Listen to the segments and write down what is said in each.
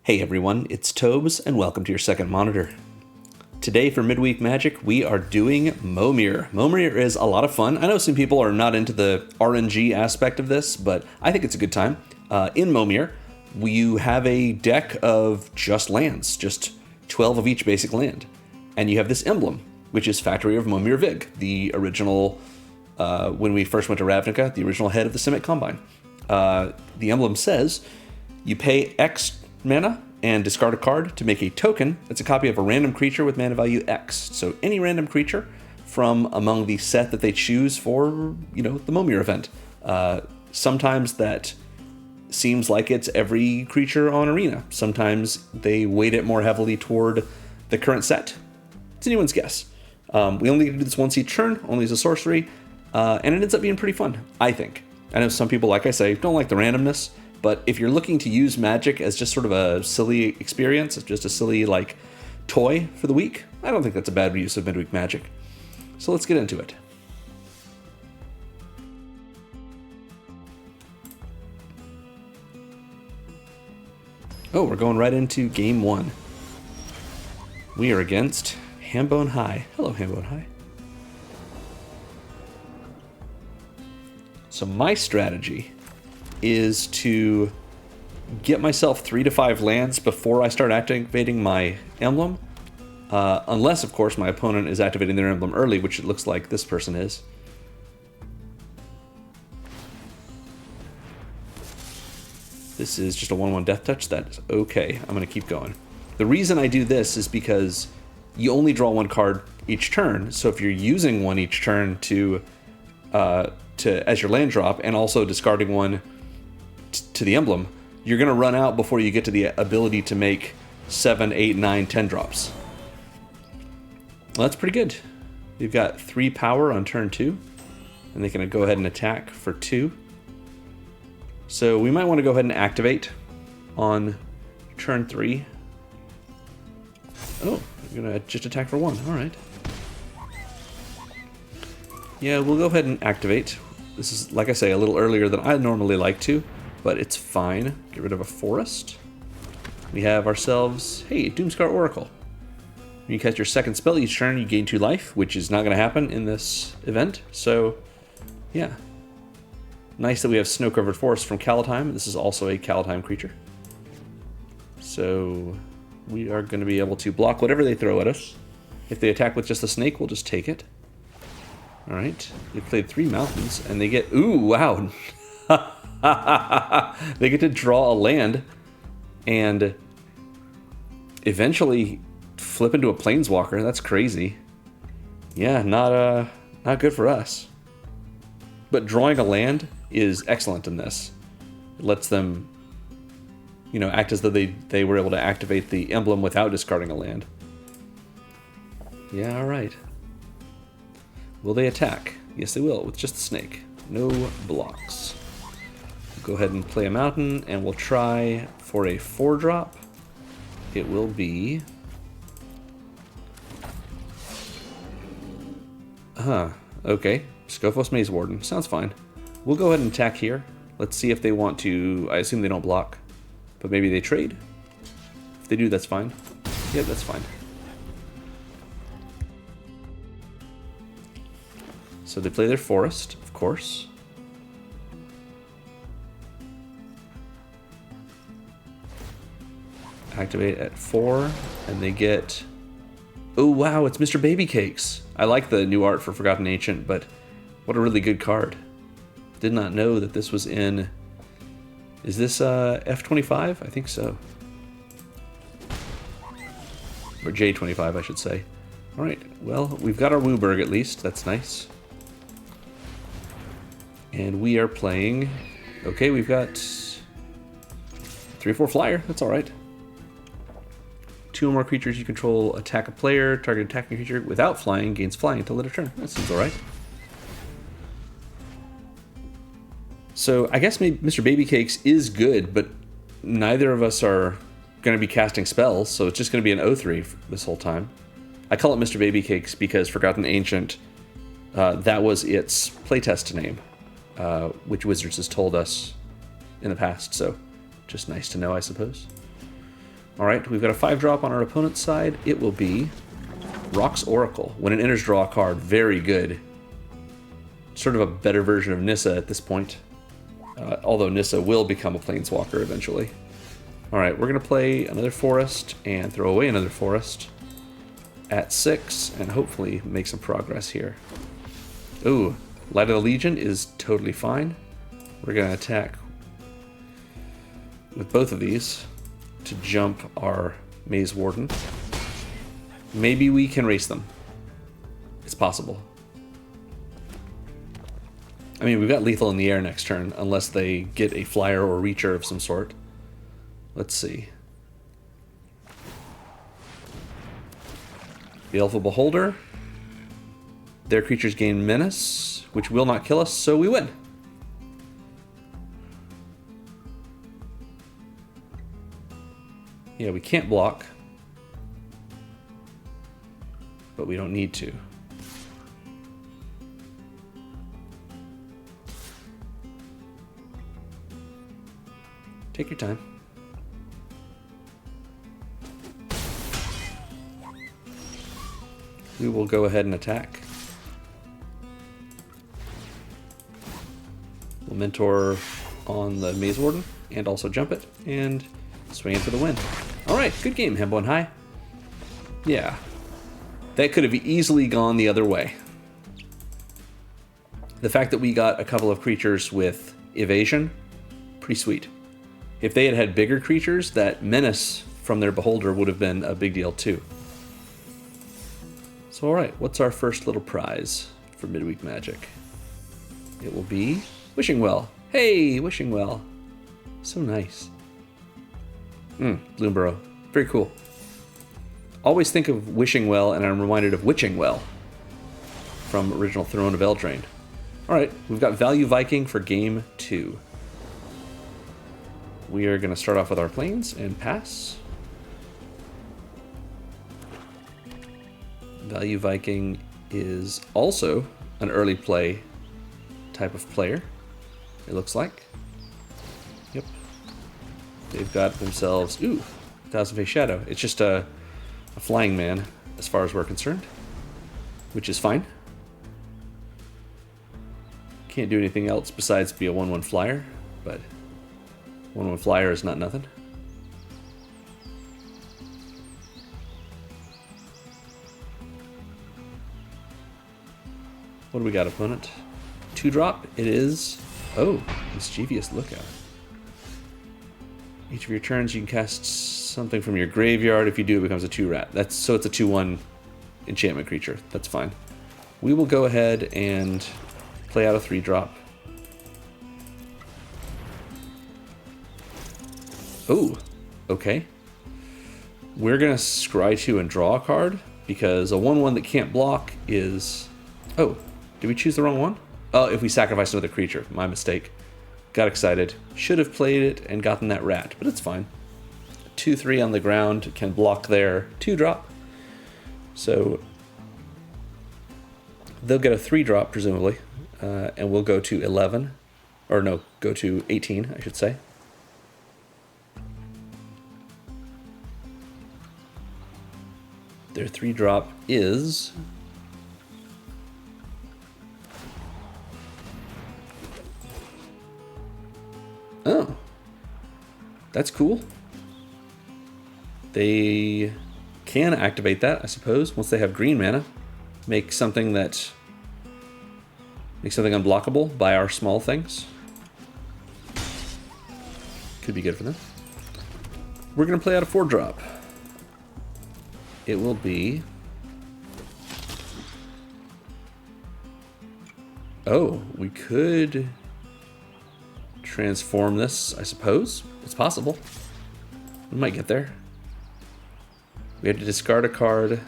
Hey everyone, it's Tobes, and welcome to your second monitor. Today for Midweek Magic, we are doing Momir. Momir is a lot of fun. I know some people are not into the RNG aspect of this, but I think it's a good time. In Momir, you have a deck of just lands, just 12 of each basic land. And you have this emblem, which is Factory of Momir Vig, the original, when we first went to Ravnica, the original head of the Simic Combine. The emblem says, you pay X mana and discard a card to make a token that's a copy of a random creature with mana value X. So any random creature from among the set that they choose for, the Momir event. Sometimes that seems like it's every creature on Arena. Sometimes they weight it more heavily toward the current set. It's anyone's guess. We only get to do this once each turn, only as a sorcery, and it ends up being pretty fun, I think. I know some people, like I say, don't like the randomness, but if you're looking to use Magic as just sort of a silly experience, just a silly, toy for the week, I don't think that's a bad use of Midweek Magic. So let's get into it. Oh, we're going right into Game 1. We are against Hambone High. Hello, Hambone High. So my strategy is to get myself 3 to 5 lands before I start activating my emblem. Unless, of course, my opponent is activating their emblem early, which it looks like this person is. This is just a 1/1 death touch. That's okay. I'm going to keep going. The reason I do this is because you only draw one card each turn. So if you're using one each turn to as your land drop and also discarding one to the emblem, you're going to run out before you get to the ability to make 7, 8, 9, 10 drops. Well, that's pretty good. We've got 3 power on turn 2, and they can go ahead and attack for 2. So we might want to go ahead and activate on turn 3. Oh, you're going to just attack for 1. All right. Yeah, we'll go ahead and activate. This is, like I say, a little earlier than I normally like to, but it's fine. Get rid of a forest. We have ourselves, hey, Doomscar Oracle. When you cast your second spell each turn, you gain 2 life, which is not going to happen in this event. So, yeah. Nice that we have Snow-Covered Forest from Kaldheim. This is also a Kaldheim creature. So, we are going to be able to block whatever they throw at us. If they attack with just the snake, we'll just take it. Alright, they played 3 mountains, and they get... Ooh, wow! They get to draw a land, and eventually flip into a planeswalker. That's crazy. Yeah, not good for us. But drawing a land is excellent in this. It lets them, act as though they were able to activate the emblem without discarding a land. Yeah, alright. Will they attack? Yes, they will, with just the snake. No blocks. Go ahead and play a mountain, and we'll try for a 4-drop. It will be... okay. Scophos Maze Warden. Sounds fine. We'll go ahead and attack here. Let's see if they want to... I assume they don't block. But maybe they trade? If they do, that's fine. Yeah, that's fine. So they play their forest, of course. Activate at 4, and they get... Oh, wow, it's Mr. Baby Cakes. I like the new art for Forgotten Ancient, but what a really good card. Did not know that this was in... Is this F25? I think so. Or J25, I should say. All right, well, we've got our Wooburg at least. That's nice. And we are playing... Okay, we've got 3/4 flyer. That's all right. 2 or more creatures you control attack a player. Target attacking creature without flying gains flying until end of turn. That seems all right. So I guess maybe Mr. Baby Cakes is good, but neither of us are going to be casting spells, so it's just going to be an 0/3 this whole time. I call it Mr. Baby Cakes because Forgotten Ancient, that was its playtest name, which Wizards has told us in the past, so just nice to know, I suppose. Alright, we've got a 5-drop on our opponent's side. It will be Rock's Oracle. When it enters, draw a card. Very good. Sort of a better version of Nissa at this point. Although Nissa will become a Planeswalker eventually. Alright, we're going to play another forest and throw away another forest at 6 and hopefully make some progress here. Ooh, Light of the Legion is totally fine. We're going to attack with both of these to jump our Maze Warden. Maybe we can race them. It's possible. I mean, we've got Lethal in the air next turn, unless they get a flyer or reacher of some sort. Let's see. The Baleful Beholder. Their creatures gain Menace, which will not kill us, so we win. Yeah, we can't block. But we don't need to. Take your time. We will go ahead and attack. We'll Mentor on the Maze Warden and also jump it and swing in for the win. Alright, good game, Hembo and High. Yeah. That could have easily gone the other way. The fact that we got a couple of creatures with evasion, pretty sweet. If they had had bigger creatures, that Menace from their Beholder would have been a big deal too. So alright, what's our first little prize for Midweek Magic? It will be Wishing Well. Hey, Wishing Well. So nice. Bloomburrow. Very cool. Always think of Wishing Well, and I'm reminded of Witching Well from original Throne of Eldraine. Alright, we've got Value Viking for game 2. We are going to start off with our planes and pass. Value Viking is also an early play type of player, it looks like. Yep. They've got themselves, ooh, Thousand Face Shadow. It's just a flying man as far as we're concerned, which is fine. Can't do anything else besides be a 1/1 flyer, but 1/1 flyer is not nothing. What do we got, opponent? 2-drop. It is... Oh, Mischievous Lookout. Each of your turns you can cast something from your graveyard. If you do, it becomes a 2-rat. So it's a 2/1 enchantment creature. That's fine. We will go ahead and play out a 3-drop. Oh, okay. We're going to scry 2 and draw a card, because a 1/1 that can't block is... Oh, did we choose the wrong one? Oh, if we sacrifice another creature. My mistake. Got excited. Should have played it and gotten that rat, but it's fine. 2/3 on the ground can block their 2-drop. So they'll get a 3-drop, presumably, and we'll go to 11. Or no, go to 18, I should say. Their 3-drop is... Oh. That's cool. They can activate that, I suppose, once they have green mana. Make something unblockable by our small things. Could be good for them. We're going to play out a 4-drop. It will be... Oh, we could transform this, I suppose. It's possible. We might get there. We have to discard a card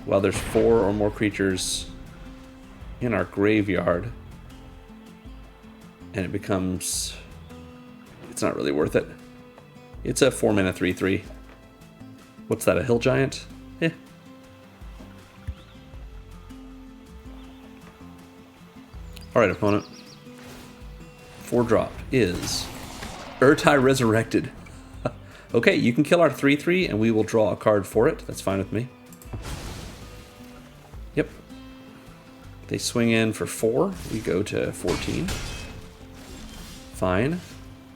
while there's 4 or more creatures in our graveyard. And it becomes... It's not really worth it. It's a 4-mana 3/3. What's that, a Hill Giant? Eh. Alright, opponent. 4-drop is Urtai Resurrected. Okay, you can kill our 3/3 and we will draw a card for it. That's fine with me. Yep. They swing in for 4. We go to 14. Fine.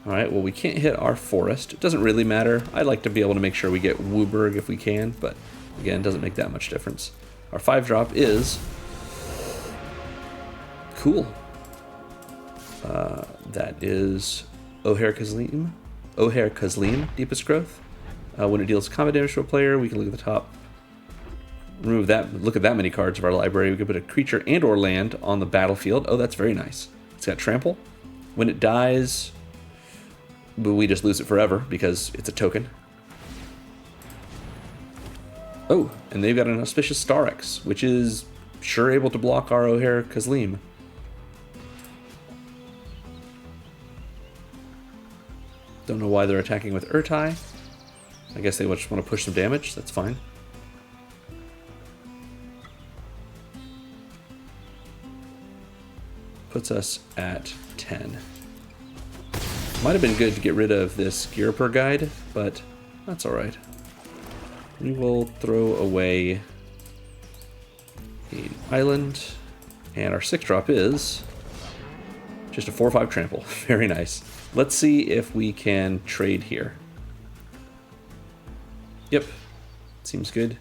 Alright, well we can't hit our forest. It doesn't really matter. I'd like to be able to make sure we get Wooburg if we can, but again, it doesn't make that much difference. Our 5-drop is... cool. That is Oher Kazlim. Oher Kazlim, Deepest Growth. When it deals combat damage to a player, we can look at the top. Remove that. Look at that many cards of our library. We can put a creature and or land on the battlefield. Oh, that's very nice. It's got trample. When it dies, we just lose it forever because it's a token. Oh, and they've got an Auspicious Starex, which is sure able to block our Oher Kazlim. Don't know why they're attacking with Urtai. I guess they just want to push some damage. That's fine. Puts us at 10. Might have been good to get rid of this Gearper guide, but that's alright. We will throw away the island, and our 6-drop is just a 4/5 trample. Very nice. Let's see if we can trade here. Yep, seems good.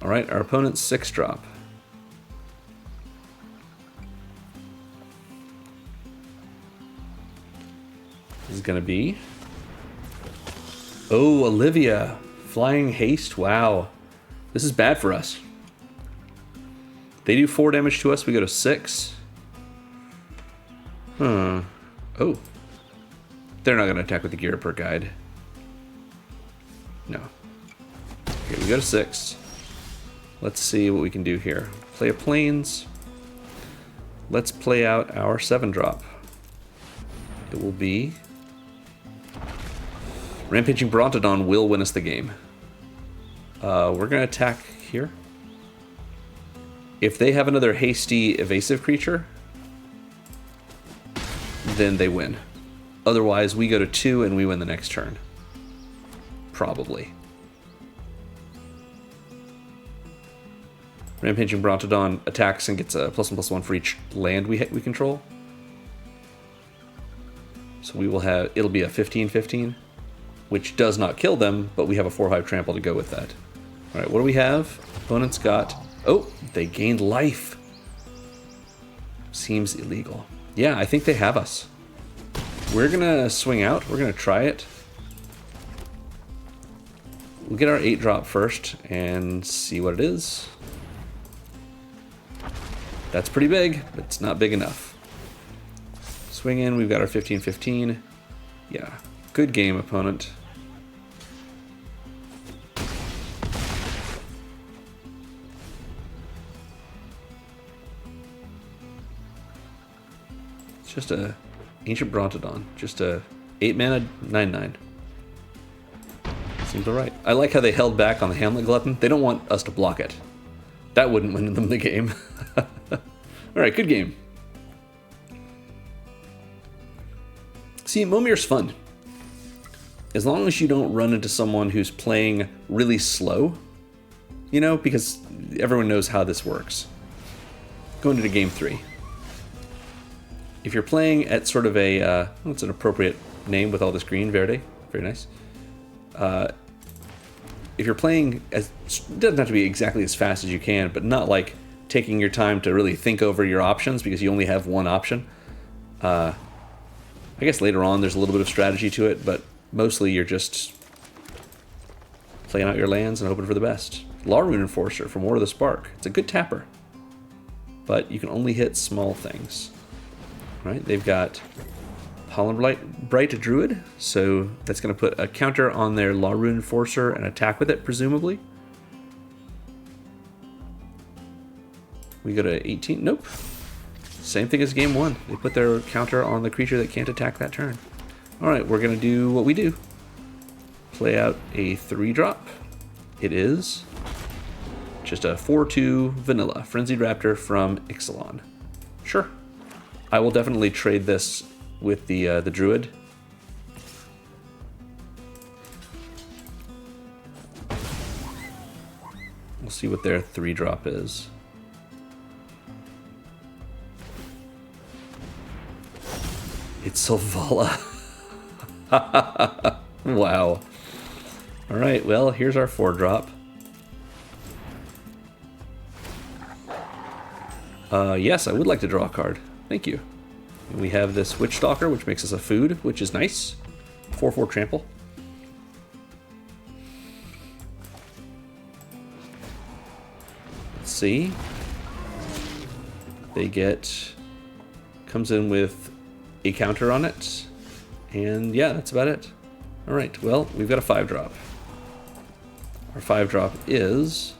All right, our opponent's 6-drop. This is going to be... oh, Olivia. Flying Haste. Wow. This is bad for us. They do 4 damage to us. We go to 6. Oh. They're not going to attack with the Gearper guide. No. Okay, we go to 6. Let's see what we can do here. Play a Plains. Let's play out our 7-drop. It will be... Rampaging Brontodon will win us the game. We're going to attack here. If they have another hasty evasive creature, then they win. Otherwise, we go to 2 and we win the next turn. Probably. Rampaging Brontodon attacks and gets a +1/+1 for each land we control. So we will have, it'll be a 15/15, which does not kill them, but we have a 4/5 trample to go with that. All right, what do we have? Opponent's got, oh, they gained life. Seems illegal. Yeah, I think they have us. We're gonna swing out. We're gonna try it. We'll get our 8-drop first and see what it is. That's pretty big, but it's not big enough. Swing in, we've got our 15/15. Yeah, good game, opponent. It's just a Ancient Brontodon, just a 8-mana 9/9. Seems alright. I like how they held back on the Hamlet Glutton. They don't want us to block it. That wouldn't win them the game. Alright, good game. See, Momir's fun. As long as you don't run into someone who's playing really slow, you know, because everyone knows how this works. Going into game 3. If you're playing at sort of a, what's an appropriate name with all this green? Verde. Very nice. If you're playing, it doesn't have to be exactly as fast as you can, but not like taking your time to really think over your options because you only have one option. I guess later on there's a little bit of strategy to it, but mostly you're just playing out your lands and hoping for the best. Larrune Enforcer from War of the Spark. It's a good tapper, but you can only hit small things. Right? They've got Pollen Bright Druid, so that's going to put a counter on their Larrune Enforcer and attack with it, presumably. We go to 18. Nope. Same thing as game 1. They put their counter on the creature that can't attack that turn. Alright, we're going to do what we do. play out a 3-drop. It is just a 4/2 vanilla Frenzied Raptor from Ixalan. Sure. I will definitely trade this with the Druid. We'll see what their 3-drop is. It's Selvala. Wow. Alright, well, here's our 4-drop. Yes, I would like to draw a card. Thank you. And we have this Witch Stalker, which makes us a food, which is nice. 4/4 trample. Let's see. They get... comes in with a counter on it. And yeah, that's about it. Alright, well, we've got a 5-drop. Our 5-drop is...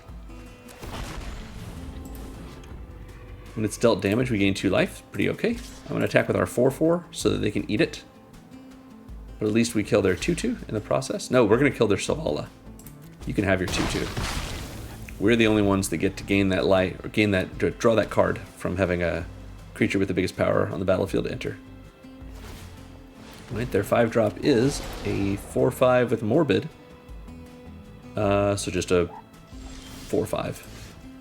when it's dealt damage, we gain 2 life. Pretty okay. I'm going to attack with our 4/4 so that they can eat it. But at least we kill their 2/2 in the process. No, we're going to kill their Selvala. You can have your 2/2. We're the only ones that get to gain that life, or gain that, draw that card from having a creature with the biggest power on the battlefield to enter. Right, their 5-drop is a 4/5 with Morbid. So just a 4/5.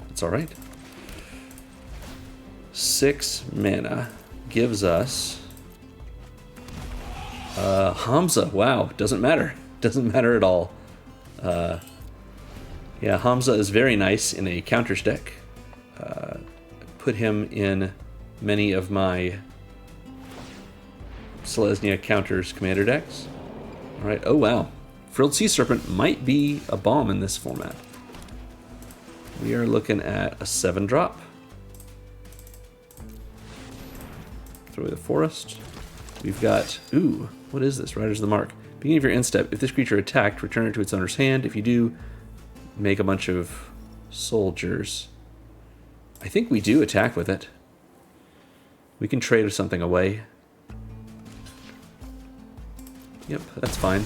That's alright. 6 mana gives us Hamza. Wow, doesn't matter. Doesn't matter at all. Yeah, Hamza is very nice in a counters deck. Put him in many of my Selesnya counters commander decks. Alright, oh wow. Frilled Sea Serpent might be a bomb in this format. We are looking at a 7-drop. Throw away the forest. We've got, ooh, what is this? Rider's the Mark. Beginning of your end step, if this creature attacked, return it to its owner's hand. If you do, make a bunch of soldiers. I think we do attack with it. We can trade something away. Yep, that's fine.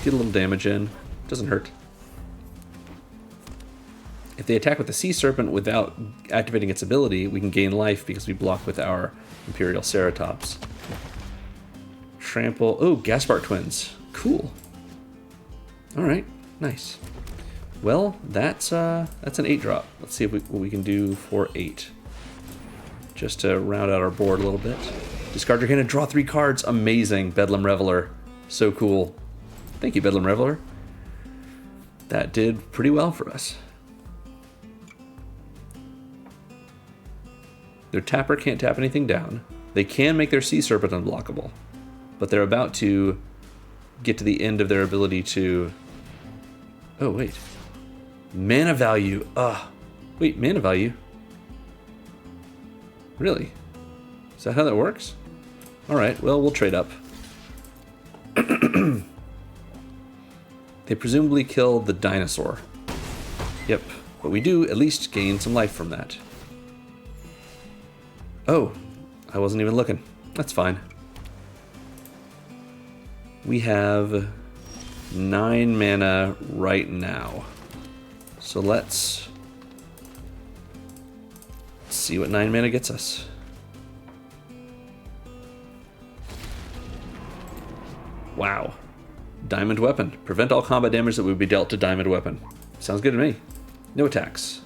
Get a little damage in. Doesn't hurt. If they attack with the Sea Serpent without activating its ability, we can gain life because we block with our Imperial Ceratops. Trample. Oh, Gaspar Twins. Cool. Alright, nice. Well, that's an 8-drop. Let's see if what we can do for 8. Just to round out our board a little bit. Discard your hand and draw 3 cards. Amazing. Bedlam Reveler. So cool. Thank you, Bedlam Reveler. That did pretty well for us. Their tapper can't tap anything down. They can make their Sea Serpent unblockable. But they're about to get to the end of their ability to... oh, wait. Mana value. Wait, mana value? Really? Is that how that works? Alright, well, we'll trade up. They presumably killed the dinosaur. Yep, but we do at least gain some life from that. Oh, I wasn't even looking. That's fine. We have 9 mana right now. So let's see what 9 mana gets us. Wow. Diamond Weapon. Prevent all combat damage that would be dealt to Diamond Weapon. Sounds good to me. No attacks.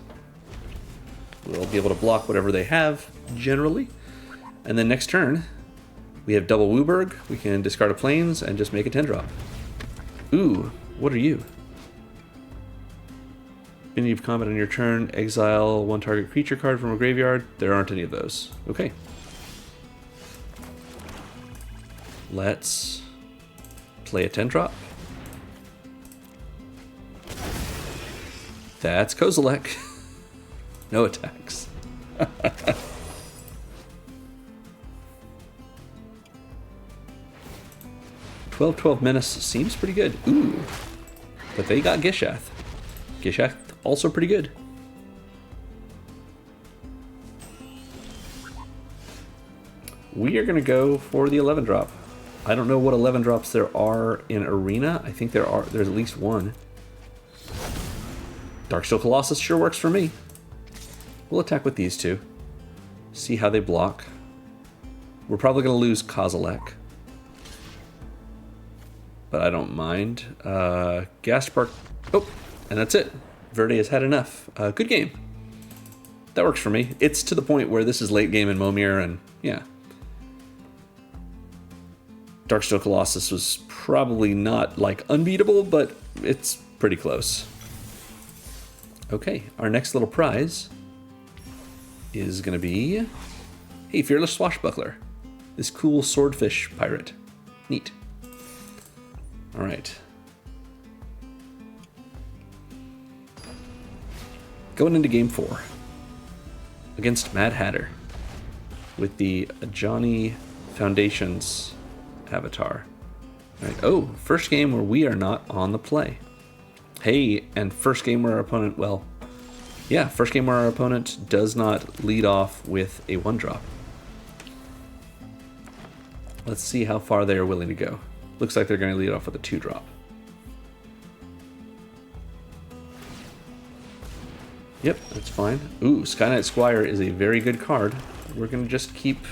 We'll be able to block whatever they have, generally. And then next turn, we have double Wooburg. We can discard a Plains and just make a 10-drop. Ooh, what are you? Beginning of combat on your turn, exile 1 target creature card from a graveyard. There aren't any of those. Okay. Let's play a 10-drop. That's Kozilek. No attacks. 12/12 Menace seems pretty good. Ooh. But they got Gishath. Gishath also pretty good. We are going to go for the 11-drop. I don't know what 11 drops there are in Arena. I think there's at least one. Darksteel Colossus sure works for me. We'll attack with these two. See how they block. We're probably going to lose Kozilek, but I don't mind. Gas Spark. Oh, and that's it. Verde has had enough. Good game. That works for me. It's to the point where this is late game in Momir, and yeah. Darksteel Colossus was probably not like unbeatable, but it's pretty close. Okay, our next little prize is going to be, hey, Fearless Swashbuckler. This cool swordfish pirate. Neat. All right. Going into game 4 against Mad Hatter with the Ajani Foundations avatar. All right. Oh, first game where we are not on the play. Hey, and first game where our opponent, well, yeah, first game where our opponent does not lead off with a 1-drop. Let's see how far they are willing to go. Looks like they're going to lead off with a 2-drop. Yep, that's fine. Ooh, Skyknight Squire is a very good card. We're going to just keep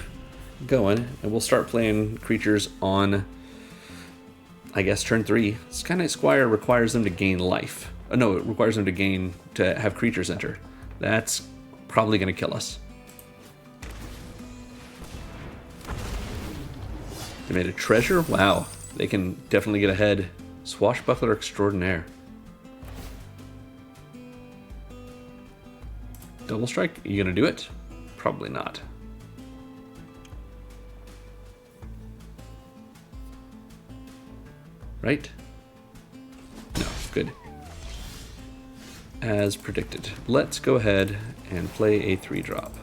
going, and we'll start playing creatures on, I guess, turn 3. Skyknight Squire requires them to gain life. No, it requires them to have creatures enter. That's probably going to kill us. They made a treasure? Wow. They can definitely get ahead. Swashbuckler Extraordinaire. Double Strike? Are you going to do it? Probably not. Right? No, good. As predicted. Let's go ahead and play a 3-drop.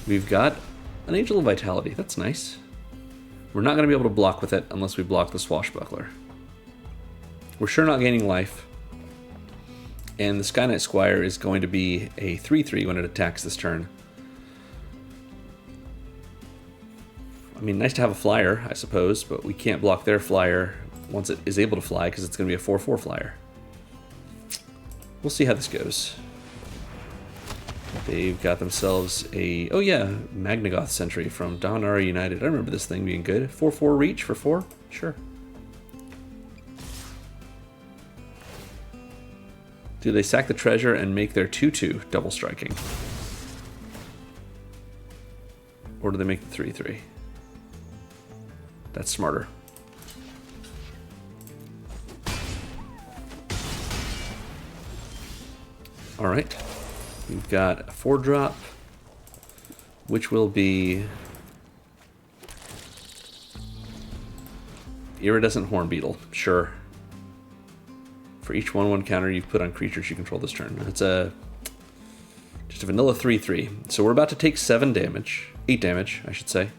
We've got an Angel of Vitality. That's nice. We're not going to be able to block with it unless we block the Swashbuckler. We're sure not gaining life. And the Skyknight Squire is going to be a 3/3 when it attacks this turn. I mean, nice to have a flyer, I suppose, but we can't block their flyer once it is able to fly because it's going to be a 4/4 flyer. We'll see how this goes. They've got themselves a, oh yeah, Magnagoth Sentry from Dominara United. I remember this thing being good. 4/4 reach for 4? Sure. Do they sack the treasure and make their 2/2 double striking? Or do they make the 3/3? That's smarter. All right. We've got a 4-drop, which will be Iridescent Horn Beetle. Sure. For each 1/1 counter you've put on creatures you control this turn. It's just a vanilla 3/3. So we're about to take 7 damage. 8 damage, I should say.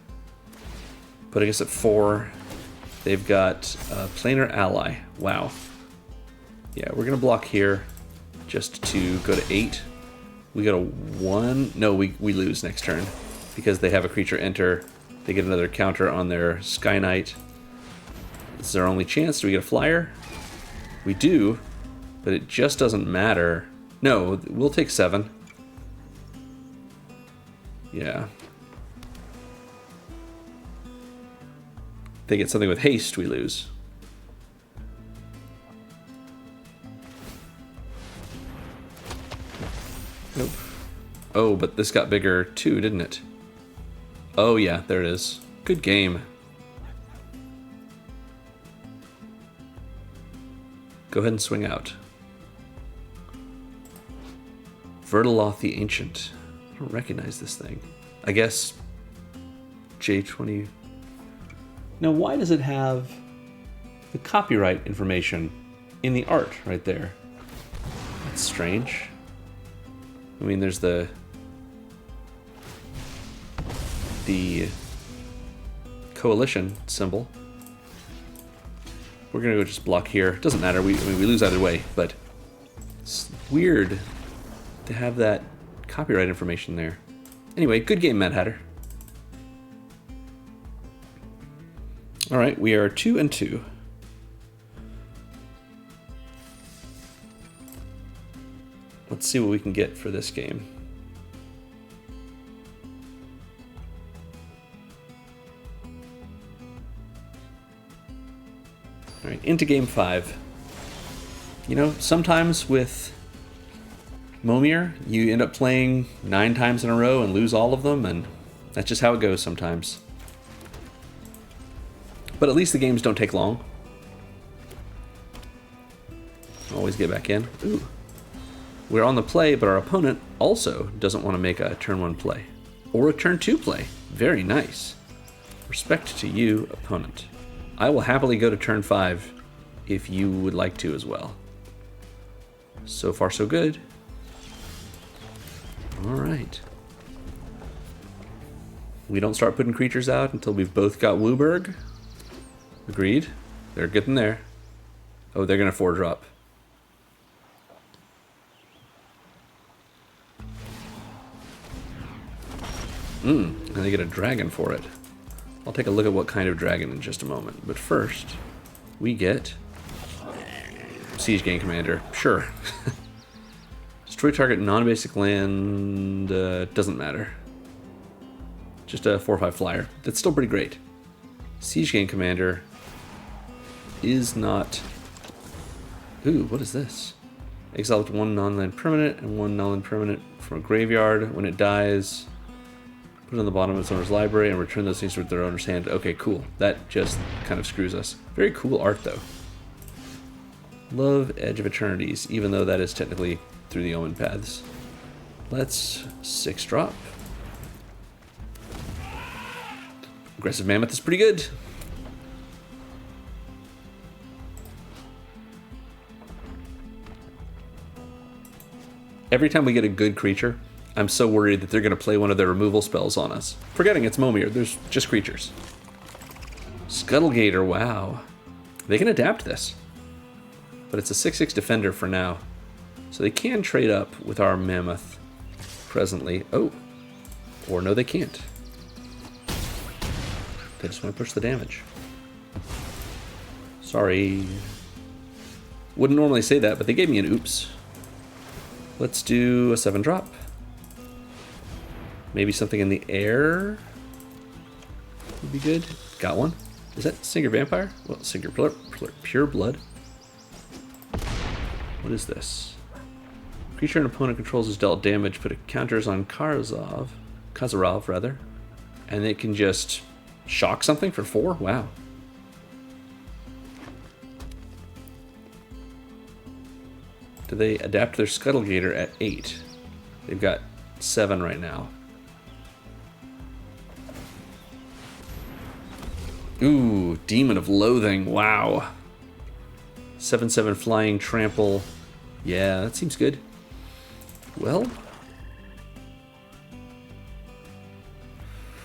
Putting us at 4. They've got Planar Ally. Wow. Yeah, we're going to block here just to go to 8. We got a 1. No, we lose next turn because they have a creature enter. They get another counter on their Skyknight. This is our only chance. Do we get a flyer? We do, but it just doesn't matter. No, we'll take 7. Yeah. They get something with haste, we lose. Nope. Oh, but this got bigger too, didn't it? Oh yeah, there it is. Good game. Go ahead and swing out. Vertaloth the Ancient. I don't recognize this thing. I guess J20. Now, why does it have the copyright information in the art right there? That's strange. I mean, there's the coalition symbol. We're gonna go just block here. Doesn't matter. I mean, we lose either way, but it's weird to have that copyright information there. Anyway, good game, Mad Hatter. All right, we are 2-2. Let's see what we can get for this game. All right, into game 5. You know, sometimes with Momir, you end up playing 9 times in a row and lose all of them, and that's just how it goes sometimes. But at least the games don't take long. Always get back in. Ooh. We're on the play, but our opponent also doesn't want to make a turn 1 play. Or a turn 2 play. Very nice. Respect to you, opponent. I will happily go to turn 5 if you would like to as well. So far, so good. Alright. We don't start putting creatures out until we've both got Wooburg. Agreed. They're getting there. Oh, they're going to 4-drop. And they get a dragon for it. I'll take a look at what kind of dragon in just a moment. But first, we get Siege Gang Commander. Sure. Destroy target non-basic land. Doesn't matter. Just a 4/5 flyer. That's still pretty great. Siege Gang Commander is not... Ooh, what is this? Exile up to 1 non-land permanent and 1 non-land permanent from a graveyard. When it dies, put it on the bottom of its owner's library and return those things to their owner's hand. Okay, cool. That just kind of screws us. Very cool art, though. Love Edge of Eternities, even though that is technically through the Omen paths. Let's 6-drop. Aggressive Mammoth is pretty good. Every time we get a good creature, I'm so worried that they're going to play one of their removal spells on us. Forgetting it's Momir, there's just creatures. Scuttlegator, wow. They can adapt this. But it's a 6/6 defender for now. So they can trade up with our Mammoth presently. Oh. Or no, they can't. They just want to push the damage. Sorry. Wouldn't normally say that, but they gave me an oops. Let's do a 7-drop. Maybe something in the air would be good. Got one. Is that Singer Vampire? Well, Singer Pure Blood. What is this? Creature an opponent controls is dealt damage, put it counters on Kazarov rather, and it can just shock something for 4? Wow. Do they adapt their Scuttlegator at 8? They've got 7 right now. Ooh, Demon of Loathing. Wow. 7/7 flying trample. Yeah, that seems good. Well,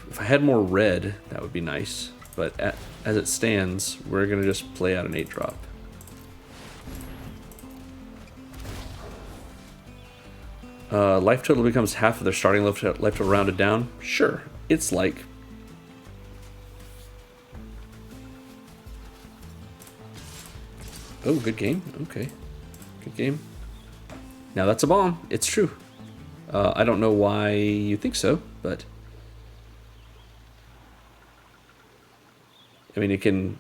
if I had more red, that would be nice. But as it stands, we're going to just play out an 8-drop. Life total becomes half of their starting life total rounded down. Sure, it's like... Oh, good game. Okay, good game. Now that's a bomb. It's true. I don't know why you think so, but... I mean, it can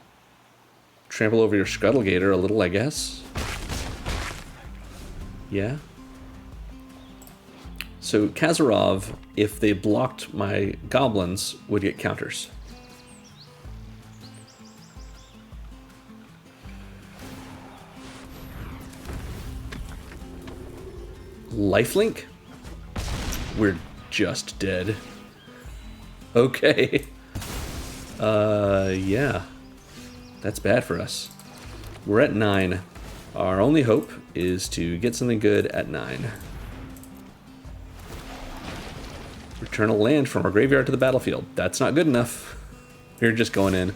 trample over your Scuttlegator a little, I guess. Yeah. So Kazarov, if they blocked my goblins, would get counters. Lifelink? We're just dead. Okay. Yeah. That's bad for us. We're at 9. Our only hope is to get something good at 9. Return a land from our graveyard to the battlefield. That's not good enough. We're just going in.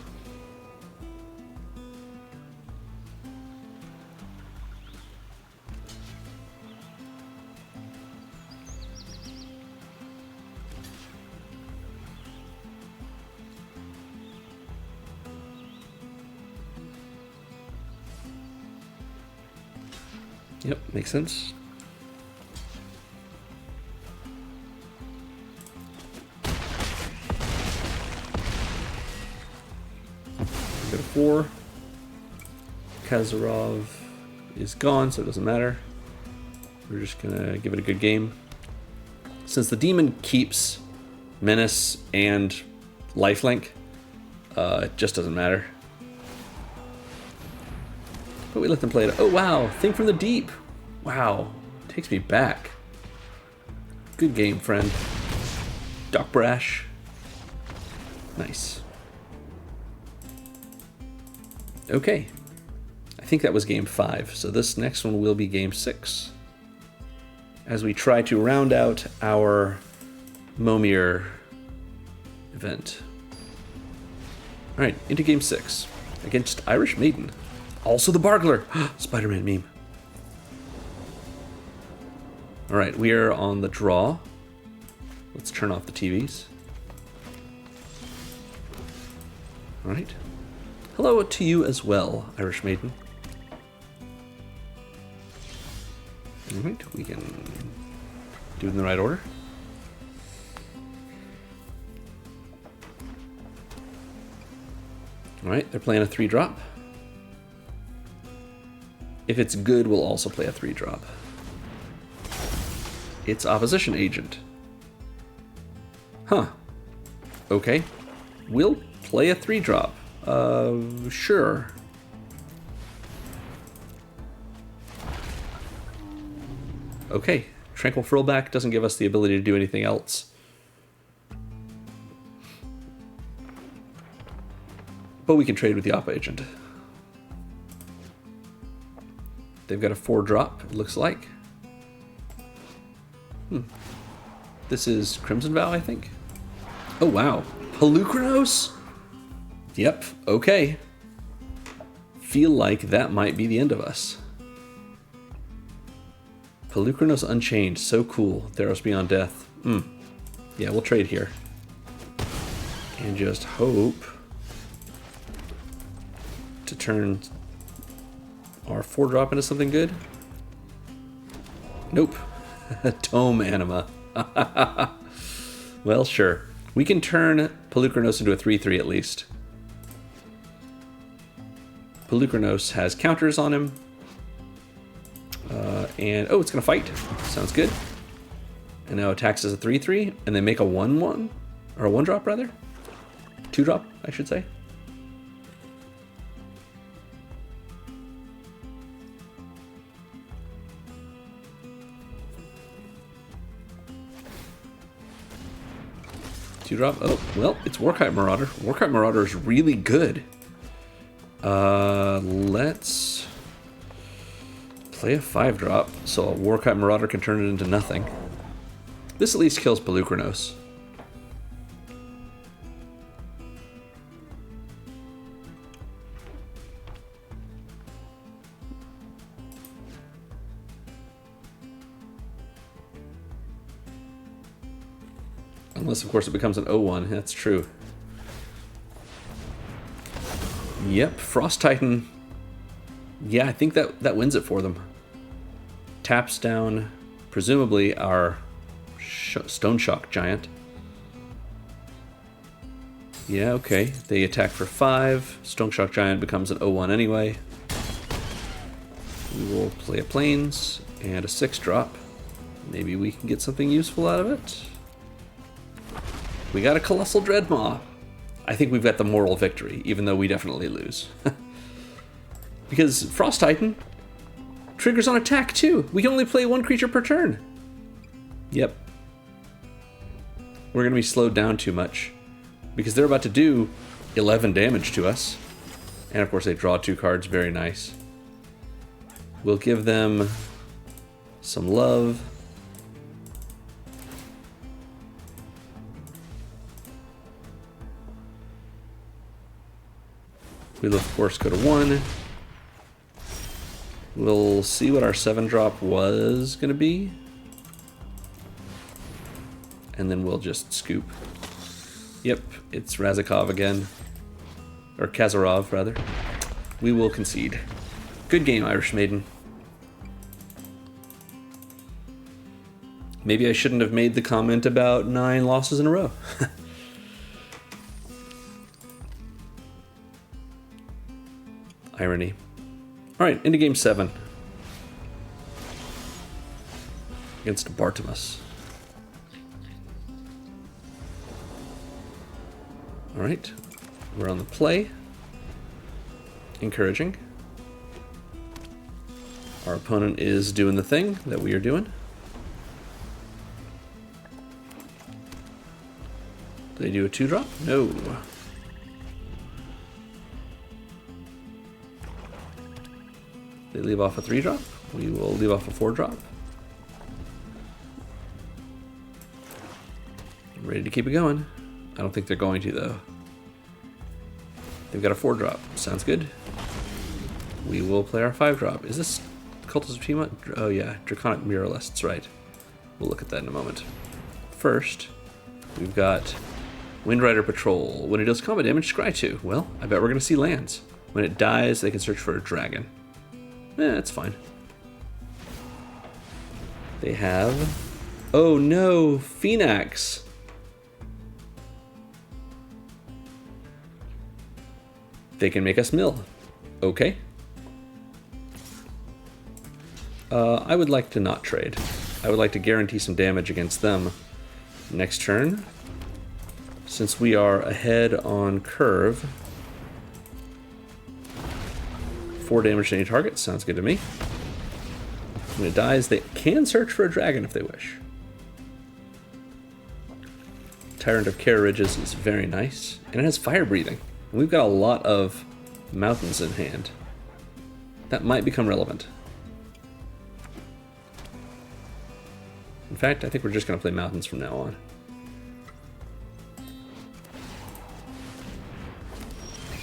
Yep, makes sense. Go to 4. Kazarov is gone, so it doesn't matter. We're just gonna give it a good game. Since the demon keeps menace and lifelink, it just doesn't matter. But we let them play it. Oh wow, Think from the Deep. Wow, takes me back. Good game, friend. Doc Brash. Nice. Okay. I think that was game 5, so this next one will be game 6. As we try to round out our Momir event. Alright, into game 6. Against Irish Maiden. Also the Bargler! Spider-Man meme. Alright, we are on the draw. Let's turn off the TVs. Alright. Hello to you as well, Irish Maiden. Alright, we can do it in the right order. Alright, they're playing a 3-drop. If it's good, we'll also play a 3-drop. It's Opposition Agent. Huh. Okay. We'll play a 3-drop. Sure. Okay. Tranquil Frillback doesn't give us the ability to do anything else. But we can trade with the Op Agent. They've got a 4-drop, it looks like. This is Crimson Vow, I think. Oh, wow. Pelucranos? Yep, okay. Feel like that might be the end of us. Pelucranos Unchained, so cool. Theros Beyond Death. Yeah, we'll trade here. And just hope to turn our 4-drop into something good. Nope. Tome Anima. Well, sure. We can turn Pelucranos into a 3/3 at least. Pelucranos has counters on him. And, oh, it's going to fight. Sounds good. And now attacks as a 3/3, and they make a 1/1, or a 1-drop rather. 2-drop, I should say. Drop. Oh, well, it's Warkite Marauder. Warkite Marauder is really good. Let's play a 5-drop so a Warkite Marauder can turn it into nothing. This at least kills Pelucranos. Unless, of course, it becomes an 0/1. That's true. Yep, Frost Titan. Yeah, I think that wins it for them. Taps down, presumably, our Stone Shock Giant. Yeah, okay. They attack for 5. Stone Shock Giant becomes an 0/1 anyway. We will play a Plains and a 6-drop. Maybe we can get something useful out of it. We got a Colossal Dreadmaw. I think we've got the moral victory, even though we definitely lose. Because Frost Titan triggers on attack too. We can only play 1 creature per turn. Yep. We're going to be slowed down too much. Because they're about to do 11 damage to us. And of course they draw 2 cards, very nice. We'll give them some love. We'll, of course, go to 1. We'll see what our 7-drop was going to be. And then we'll just scoop. Yep, it's Razakov again. Or Kazarov, rather. We will concede. Good game, Irish Maiden. Maybe I shouldn't have made the comment about 9 losses in a row. Irony. All right, into game 7. Against Bartimus. All right, we're on the play. Encouraging. Our opponent is doing the thing that we are doing. Do they do a 2-drop? No. They leave off a 3-drop. We will leave off a 4-drop. Ready to keep it going. I don't think they're going to, though. They've got a 4-drop. Sounds good. We will play our 5-drop. Is this Cultist of Tiamat? Oh yeah, Draconic Muralists, right. We'll look at that in a moment. First, we've got Windrider Patrol. When it deals combat damage, scry 2. Well, I bet we're going to see lands. When it dies, they can search for a dragon. That's fine. They have... Oh no, Phoenix! They can make us mill. Okay. I would like to not trade. I would like to guarantee some damage against them next turn. Since we are ahead on curve. 4 damage to any target. Sounds good to me. When it dies, they can search for a dragon if they wish. Tyrant of Care Ridges is very nice. And it has fire breathing. And we've got a lot of mountains in hand. That might become relevant. In fact, I think we're just going to play mountains from now on.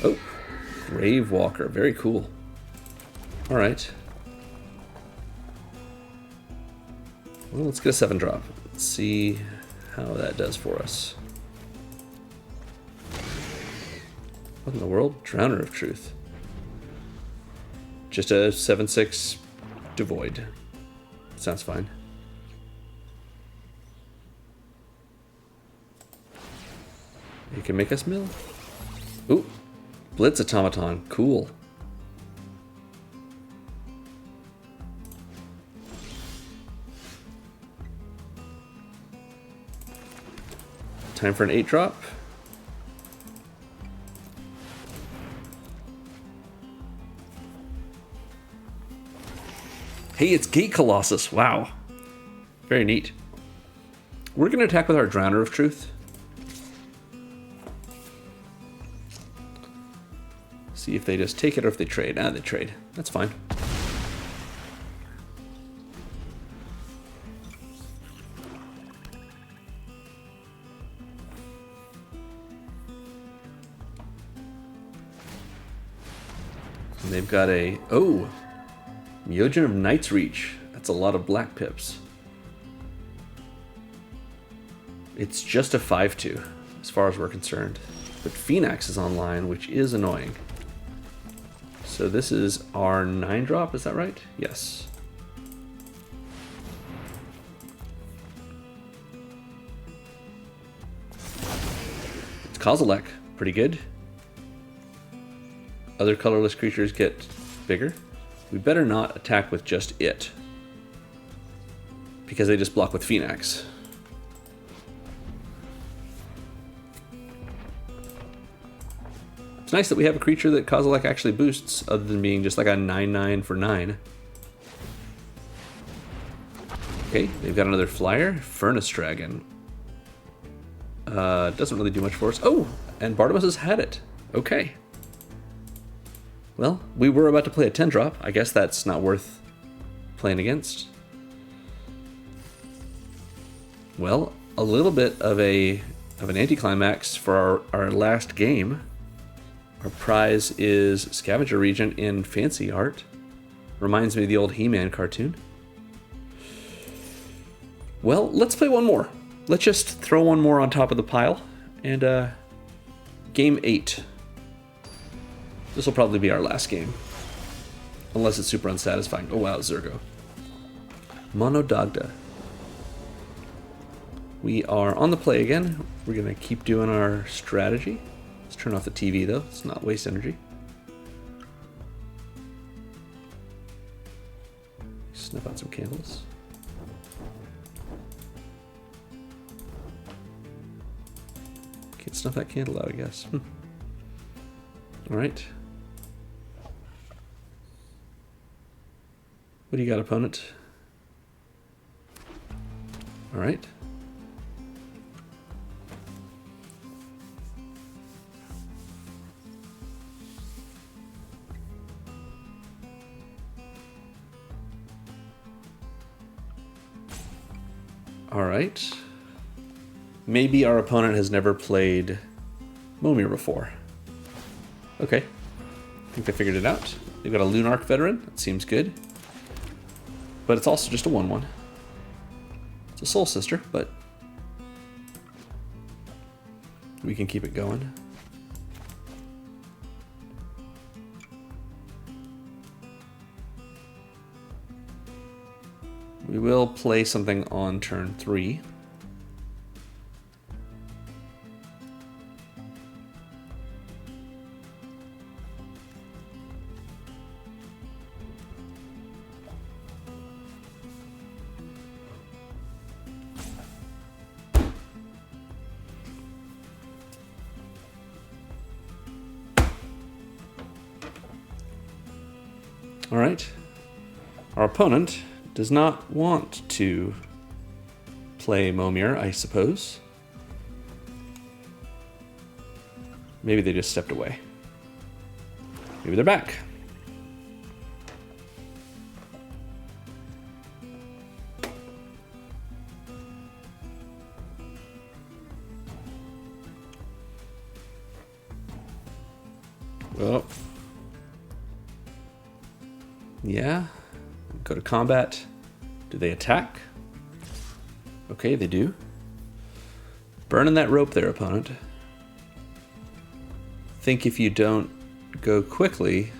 Oh, Gravewalker. Very cool. All right. Well, let's get a 7-drop. Let's see how that does for us. What in the world? Drowner of Truth. Just a 7/6 devoid. Sounds fine. You can make us mill. Ooh, Blitz Automaton. Cool. Time for an 8-drop. Hey, it's Gate Colossus. Wow. Very neat. We're going to attack with our Drowner of Truth. See if they just take it or if they trade. Ah, they trade. That's fine. And they've got a... Oh! Myojin of Night's Reach. That's a lot of black pips. It's just a 5/2, as far as we're concerned. But Phoenix is online, which is annoying. So this is our 9-drop, is that right? Yes. It's Kozilek. Pretty good. Other colorless creatures get bigger. We better not attack with just it, because they just block with Phoenix. It's nice that we have a creature that Kozilek actually boosts, other than being just like a 9/9 for 9. Okay, they've got another flyer, Furnace Dragon. Doesn't really do much for us. Oh, and Bartimus has had it. Okay. Well, we were about to play a 10-drop. I guess that's not worth playing against. Well, a little bit of an anticlimax for our last game. Our prize is Scavenger Regent in fancy art. Reminds me of the old He-Man cartoon. Well, let's play one more. Let's just throw one more on top of the pile. And game 8. This will probably be our last game. Unless it's super unsatisfying. Oh wow, Zergo. Monodagda. We are on the play again. We're going to keep doing our strategy. Let's turn off the TV though. Let's not waste energy. Snuff out some candles. Can't snuff that candle out, I guess. All right. What do you got, opponent? All right. All right. Maybe our opponent has never played Momir before. Okay. I think they figured it out. They've got a Lunarch veteran. That seems good. But it's also just a 1/1. It's a Soul Sister, but we can keep it going. We will play something on turn 3. All right. Our opponent does not want to play Momir, I suppose. Maybe they just stepped away. Maybe they're back. Well, yeah. Go to combat. Do they attack? Okay, they do. Burning that rope there, opponent. Think if you don't go quickly,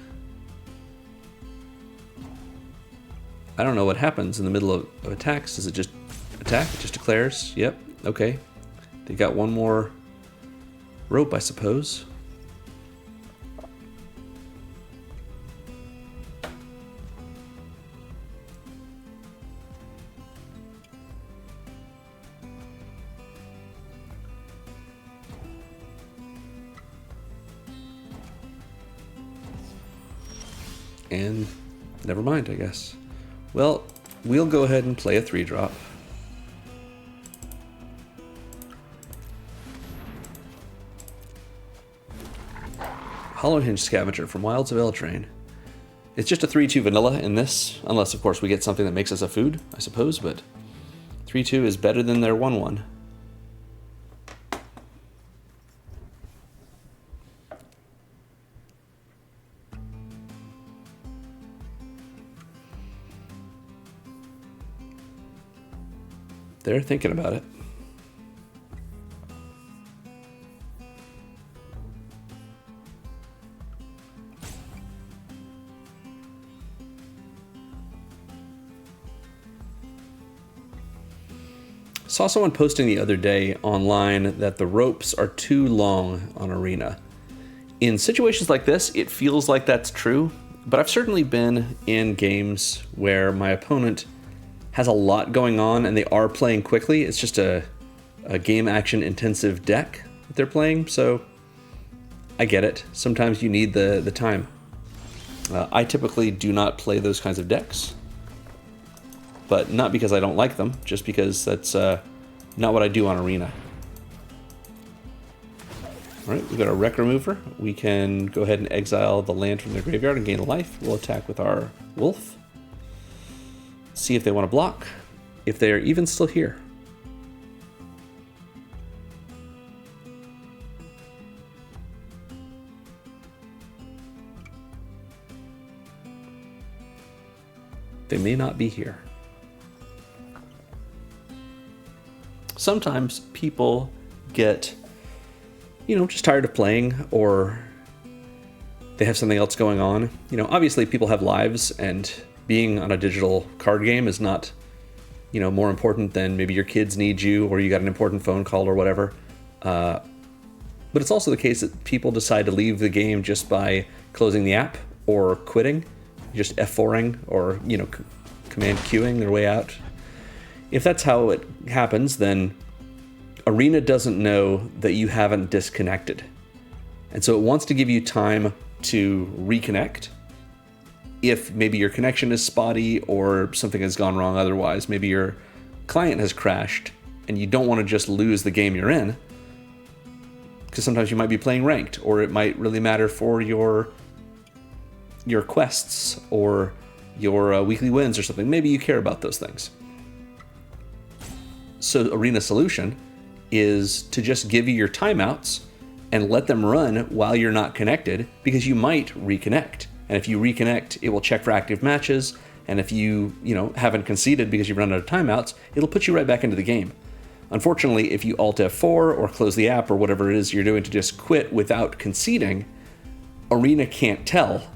I don't know what happens in the middle of attacks. Does it just attack? It just declares? Yep, okay. They got one more rope, I suppose. And never mind, I guess. Well, we'll go ahead and play a 3-drop. Hollow Hinge Scavenger from Wilds of Eldraine. It's just a 3/2 vanilla in this, unless of course we get something that makes us a food, I suppose, but 3/2 is better than their 1/1. They're thinking about it. Saw someone posting the other day online that the ropes are too long on Arena. In situations like this, it feels like that's true, but I've certainly been in games where my opponent has a lot going on and they are playing quickly. It's just a game action intensive deck that they're playing, so I get it. Sometimes you need the time. I typically do not play those kinds of decks, but not because I don't like them, just because that's not what I do on Arena. All right, we've got a Wreck Remover. We can go ahead and exile the land from their graveyard and gain a life. We'll attack with our Wolf. See if they want to block, if they're even still here. They may not be here. Sometimes people get, just tired of playing, or they have something else going on. Obviously people have lives, and being on a digital card game is not more important than maybe your kids need you or you got an important phone call or whatever. But it's also the case that people decide to leave the game just by closing the app or quitting, just F4ing or, command queuing their way out. If that's how it happens, then Arena doesn't know that you haven't disconnected. And so it wants to give you time to reconnect. If maybe your connection is spotty or something has gone wrong otherwise, maybe your client has crashed and you don't want to just lose the game you're in, because sometimes you might be playing ranked, or it might really matter for your quests or your weekly wins or something. Maybe you care about those things. So Arena's solution is to just give you your timeouts and let them run while you're not connected, because you might reconnect. And if you reconnect, it will check for active matches. And if you haven't conceded because you've run out of timeouts, it'll put you right back into the game. Unfortunately, if you Alt F4 or close the app or whatever it is you're doing to just quit without conceding, Arena can't tell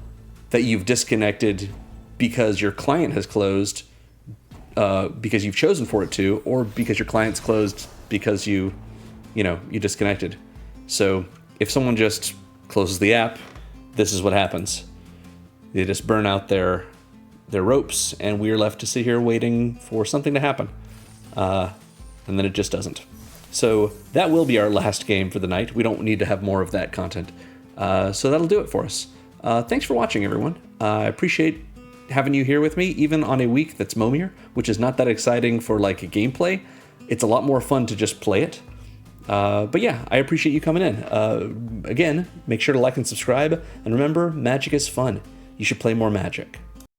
that you've disconnected because your client has closed because you've chosen for it to, or because your client's closed because you disconnected. So if someone just closes the app, this is what happens. They just burn out their ropes, and we're left to sit here waiting for something to happen. And then it just doesn't. So that will be our last game for the night. We don't need to have more of that content. So that'll do it for us. Thanks for watching, everyone. I appreciate having you here with me, even on a week that's Momir, which is not that exciting for like a gameplay. It's a lot more fun to just play it. But yeah, I appreciate you coming in. Again, make sure to like and subscribe. And remember, magic is fun. You should play more Magic.